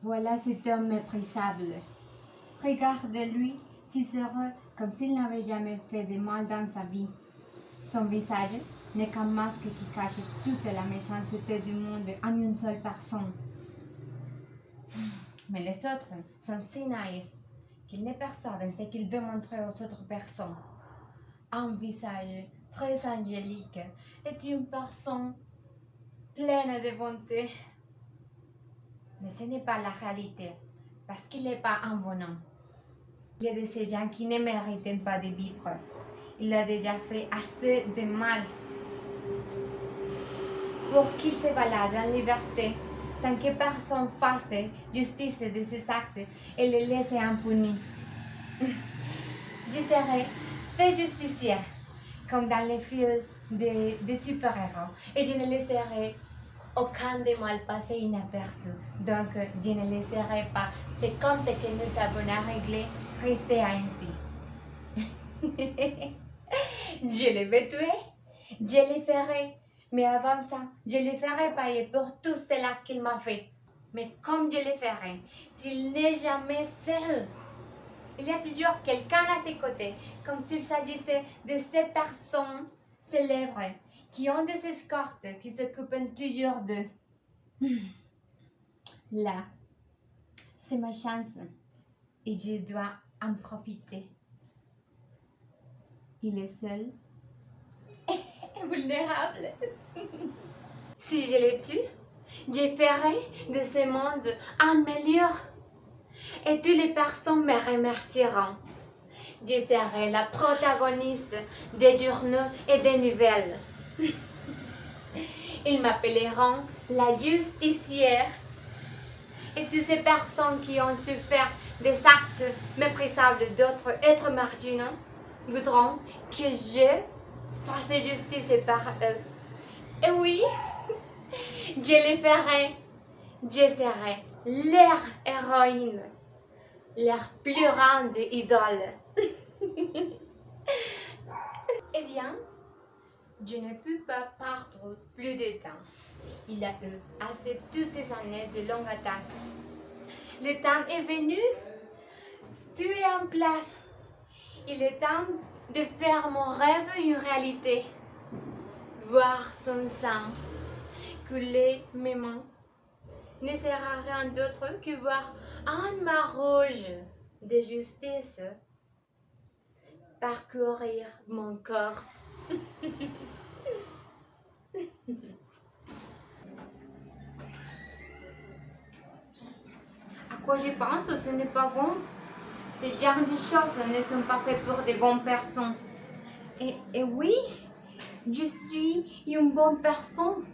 Voilà cet homme méprisable. Regarde-lui, si heureux comme s'il n'avait jamais fait de mal dans sa vie. Son visage n'est qu'un masque qui cache toute la méchanceté du monde en une seule personne. Mais les autres sont si naïfs qu'ils ne perçoivent ce qu'il veut montrer aux autres personnes. Un visage très angélique est une personne pleine de bonté. Mais ce n'est pas la réalité, parce qu'il n'est pas un bonhomme. Il y a de ces gens qui ne méritent pas de vivre. Il a déjà fait assez de mal pour qu'il se balade en liberté sans que personne fasse justice de ses actes et le laisse impuni. Je serai ce justicier, comme dans les films de super-héros, et je ne laisserai aucun des mal passer inaperçu. Donc, je ne laisserai pas ce compte que nous avons réglé rester ainsi. Je le vais tuer, je le ferai, mais avant ça, je le ferai payer pour tout cela qu'il m'a fait. Mais comme je le ferai, s'il n'est jamais seul, il y a toujours quelqu'un à ses côtés, comme s'il s'agissait de ces personnes célèbres qui ont des escortes qui s'occupent toujours d'eux. Là, c'est ma chance et je dois en profiter. Il est seul et vulnérable. Si je le tue, je ferai de ce monde un meilleur et toutes les personnes me remercieront. Je serai la protagoniste des journaux et des nouvelles. Ils m'appelleront la justicière. Et toutes ces personnes qui ont souffert des actes méprisables d'autres êtres marginaux voudront que je fasse justice par eux. Et oui, je le ferai. Je serai leur héroïne, leur plus grande idole. Eh bien, je ne peux pas perdre plus de temps. Il a eu assez toutes ces années de longue attente. Le temps est venu, tout est en place. Il est temps de faire mon rêve une réalité. Voir son sang couler mes mains ne sera rien d'autre que voir un mât rouge de justice parcourir mon corps. À quoi je pense, ce n'est pas bon. Ces genres de choses ne sont pas faites pour des bonnes personnes. Et oui, je suis une bonne personne.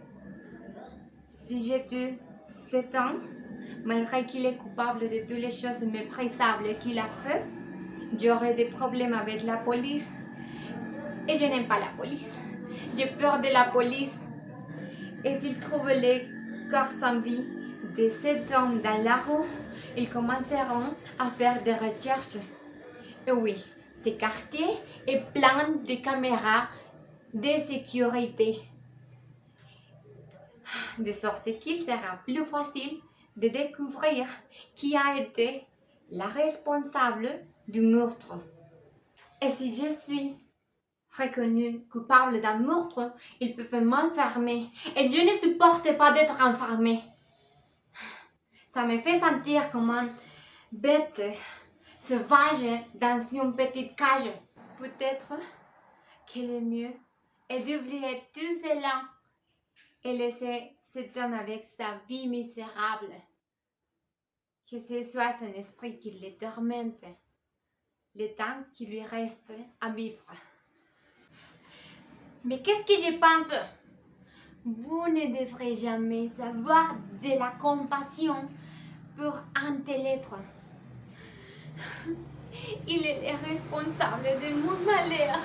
Si je tue cet homme, malgré qu'il est coupable de toutes les choses méprisables qu'il a fait, j'aurai des problèmes avec la police. Et je n'aime pas la police. J'ai peur de la police. Et s'ils trouvent les corps sans vie de cet homme dans la rue, ils commenceront à faire des recherches. Et oui, ce quartier est plein de caméras de sécurité. De sorte qu'il sera plus facile de découvrir qui a été la responsable du meurtre. Et si je suis reconnue coupable d'un meurtre, ils peuvent m'enfermer et je ne supporte pas d'être enfermée. Ça me fait sentir comme une bête sauvage dans une petite cage. Peut-être que le mieux est d'oublier tout cela et laisser cet homme avec sa vie misérable. Que ce soit son esprit qui le tourmente, le temps qui lui reste à vivre. Mais qu'est-ce que je pense? Vous ne devrez jamais avoir de la compassion pour un tel être. Il est le responsable de mon malheur.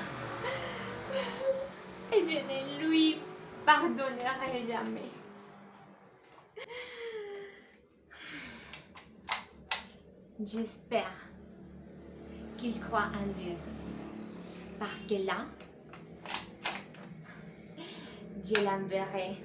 Et je ne lui pardonnerai jamais. J'espère qu'il croit en Dieu. Parce que là, je l'enverrai.